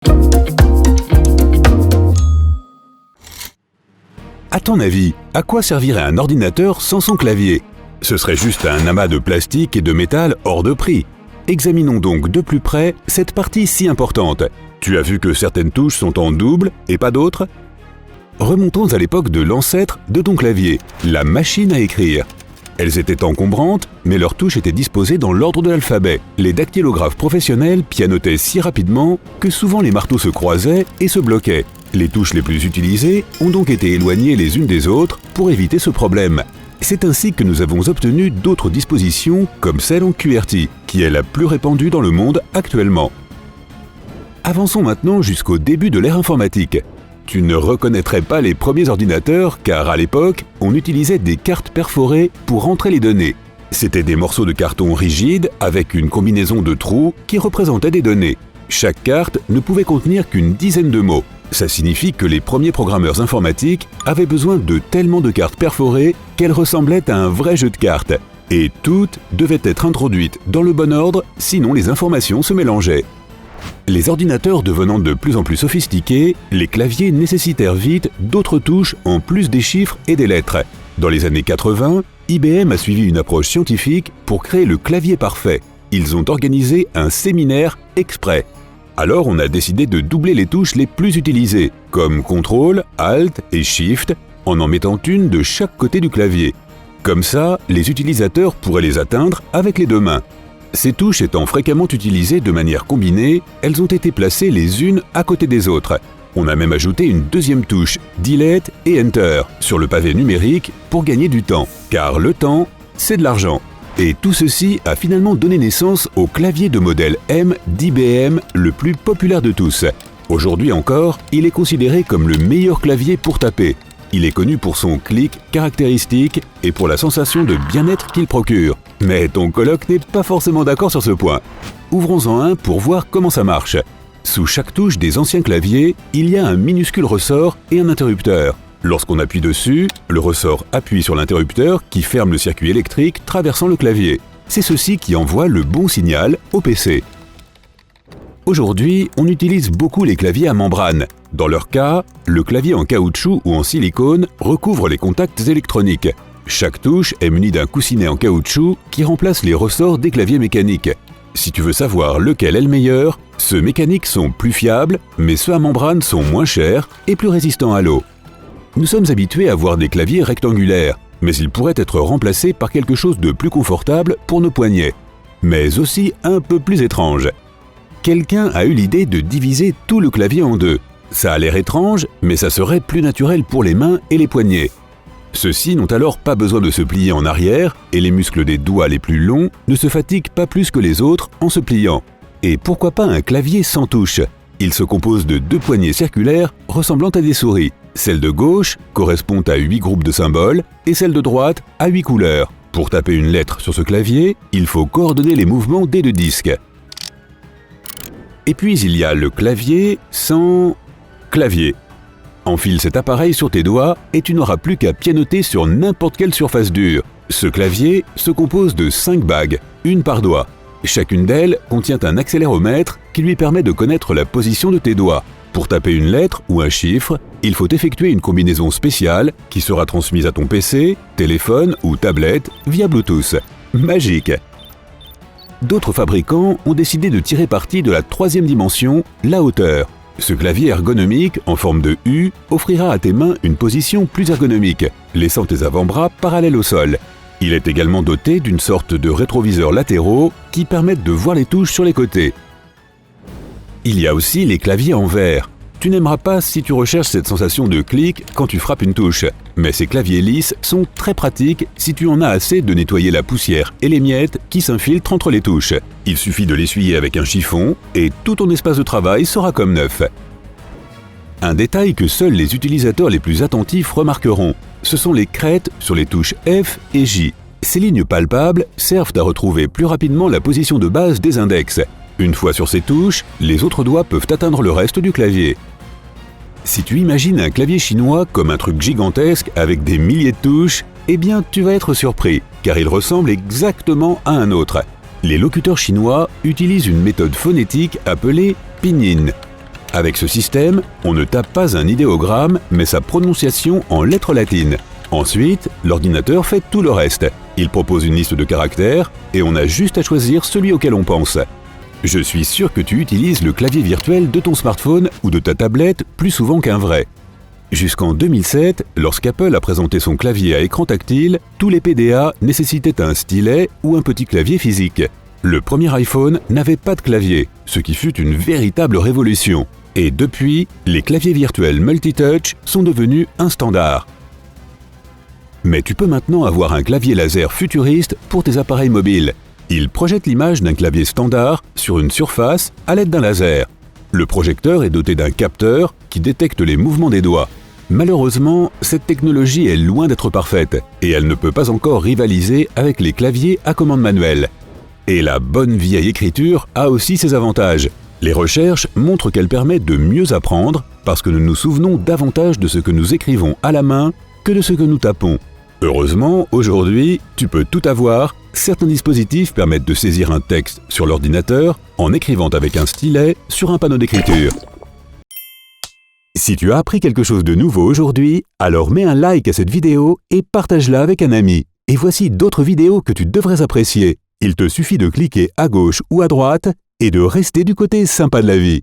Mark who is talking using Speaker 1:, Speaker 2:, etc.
Speaker 1: À ton avis, à quoi servirait un ordinateur sans son clavier? Ce serait juste un amas de plastique et de métal hors de prix. Examinons donc de plus près cette partie si importante. Tu as vu que certaines touches sont en double et pas d'autres? Remontons à l'époque de l'ancêtre de ton clavier, la machine à écrire. Elles étaient encombrantes, mais leurs touches étaient disposées dans l'ordre de l'alphabet. Les dactylographes professionnels pianotaient si rapidement que souvent les marteaux se croisaient et se bloquaient. Les touches les plus utilisées ont donc été éloignées les unes des autres pour éviter ce problème. C'est ainsi que nous avons obtenu d'autres dispositions comme celle en QWERTY, qui est la plus répandue dans le monde actuellement. Avançons maintenant jusqu'au début de l'ère informatique. Tu ne reconnaîtrais pas les premiers ordinateurs car à l'époque, on utilisait des cartes perforées pour entrer les données. C'était des morceaux de carton rigides avec une combinaison de trous qui représentaient des données. Chaque carte ne pouvait contenir qu'une dizaine de mots. Ça signifie que les premiers programmeurs informatiques avaient besoin de tellement de cartes perforées qu'elles ressemblaient à un vrai jeu de cartes. Et toutes devaient être introduites dans le bon ordre, sinon les informations se mélangeaient. Les ordinateurs devenant de plus en plus sophistiqués, les claviers nécessitèrent vite d'autres touches en plus des chiffres et des lettres. Dans les années 80, IBM a suivi une approche scientifique pour créer le clavier parfait. Ils ont organisé un séminaire exprès. Alors on a décidé de doubler les touches les plus utilisées, comme CTRL, ALT et SHIFT, en mettant une de chaque côté du clavier. Comme ça, les utilisateurs pourraient les atteindre avec les deux mains. Ces touches étant fréquemment utilisées de manière combinée, elles ont été placées les unes à côté des autres. On a même ajouté une deuxième touche, Delete et Enter, sur le pavé numérique pour gagner du temps. Car le temps, c'est de l'argent. Et tout ceci a finalement donné naissance au clavier de modèle M d'IBM, le plus populaire de tous. Aujourd'hui encore, il est considéré comme le meilleur clavier pour taper. Il est connu pour son clic caractéristique et pour la sensation de bien-être qu'il procure. Mais ton coloc n'est pas forcément d'accord sur ce point. Ouvrons-en un pour voir comment ça marche. Sous chaque touche des anciens claviers, il y a un minuscule ressort et un interrupteur. Lorsqu'on appuie dessus, le ressort appuie sur l'interrupteur qui ferme le circuit électrique traversant le clavier. C'est ceci qui envoie le bon signal au PC. Aujourd'hui, on utilise beaucoup les claviers à membrane. Dans leur cas, le clavier en caoutchouc ou en silicone recouvre les contacts électroniques. Chaque touche est munie d'un coussinet en caoutchouc qui remplace les ressorts des claviers mécaniques. Si tu veux savoir lequel est le meilleur, ceux mécaniques sont plus fiables, mais ceux à membrane sont moins chers et plus résistants à l'eau. Nous sommes habitués à voir des claviers rectangulaires, mais ils pourraient être remplacés par quelque chose de plus confortable pour nos poignets, mais aussi un peu plus étrange. Quelqu'un a eu l'idée de diviser tout le clavier en deux. Ça a l'air étrange, mais ça serait plus naturel pour les mains et les poignets. Ceux-ci n'ont alors pas besoin de se plier en arrière et les muscles des doigts les plus longs ne se fatiguent pas plus que les autres en se pliant. Et pourquoi pas un clavier sans touche? Il se compose de deux poignées circulaires ressemblant à des souris. Celle de gauche correspond à 8 groupes de symboles et celle de droite à 8 couleurs. Pour taper une lettre sur ce clavier, il faut coordonner les mouvements des deux disques. Et puis il y a le clavier sans clavier. Enfile cet appareil sur tes doigts et tu n'auras plus qu'à pianoter sur n'importe quelle surface dure. Ce clavier se compose de 5 bagues, une par doigt. Chacune d'elles contient un accéléromètre qui lui permet de connaître la position de tes doigts. Pour taper une lettre ou un chiffre, il faut effectuer une combinaison spéciale qui sera transmise à ton PC, téléphone ou tablette via Bluetooth. Magique! D'autres fabricants ont décidé de tirer parti de la troisième dimension, la hauteur. Ce clavier ergonomique en forme de U offrira à tes mains une position plus ergonomique, laissant tes avant-bras parallèles au sol. Il est également doté d'une sorte de rétroviseurs latéraux qui permettent de voir les touches sur les côtés. Il y a aussi les claviers en verre. Tu n'aimeras pas si tu recherches cette sensation de clic quand tu frappes une touche. Mais ces claviers lisses sont très pratiques si tu en as assez de nettoyer la poussière et les miettes qui s'infiltrent entre les touches. Il suffit de l'essuyer avec un chiffon et tout ton espace de travail sera comme neuf. Un détail que seuls les utilisateurs les plus attentifs remarqueront, ce sont les crêtes sur les touches F et J. Ces lignes palpables servent à retrouver plus rapidement la position de base des index. Une fois sur ces touches, les autres doigts peuvent atteindre le reste du clavier. Si tu imagines un clavier chinois comme un truc gigantesque avec des milliers de touches, eh bien tu vas être surpris, car il ressemble exactement à un autre. Les locuteurs chinois utilisent une méthode phonétique appelée pinyin. Avec ce système, on ne tape pas un idéogramme, mais sa prononciation en lettres latines. Ensuite, l'ordinateur fait tout le reste. Il propose une liste de caractères et on a juste à choisir celui auquel on pense. Je suis sûr que tu utilises le clavier virtuel de ton smartphone ou de ta tablette plus souvent qu'un vrai. Jusqu'en 2007, lorsqu'Apple a présenté son clavier à écran tactile, tous les PDA nécessitaient un stylet ou un petit clavier physique. Le premier iPhone n'avait pas de clavier, ce qui fut une véritable révolution. Et depuis, les claviers virtuels multitouch sont devenus un standard. Mais tu peux maintenant avoir un clavier laser futuriste pour tes appareils mobiles. Il projette l'image d'un clavier standard sur une surface à l'aide d'un laser. Le projecteur est doté d'un capteur qui détecte les mouvements des doigts. Malheureusement, cette technologie est loin d'être parfaite et elle ne peut pas encore rivaliser avec les claviers à commande manuelle. Et la bonne vieille écriture a aussi ses avantages. Les recherches montrent qu'elle permet de mieux apprendre parce que nous nous souvenons davantage de ce que nous écrivons à la main que de ce que nous tapons. Heureusement, aujourd'hui, tu peux tout avoir. Certains dispositifs permettent de saisir un texte sur l'ordinateur en écrivant avec un stylet sur un panneau d'écriture. Si tu as appris quelque chose de nouveau aujourd'hui, alors mets un like à cette vidéo et partage-la avec un ami. Et voici d'autres vidéos que tu devrais apprécier. Il te suffit de cliquer à gauche ou à droite et de rester du côté sympa de la vie.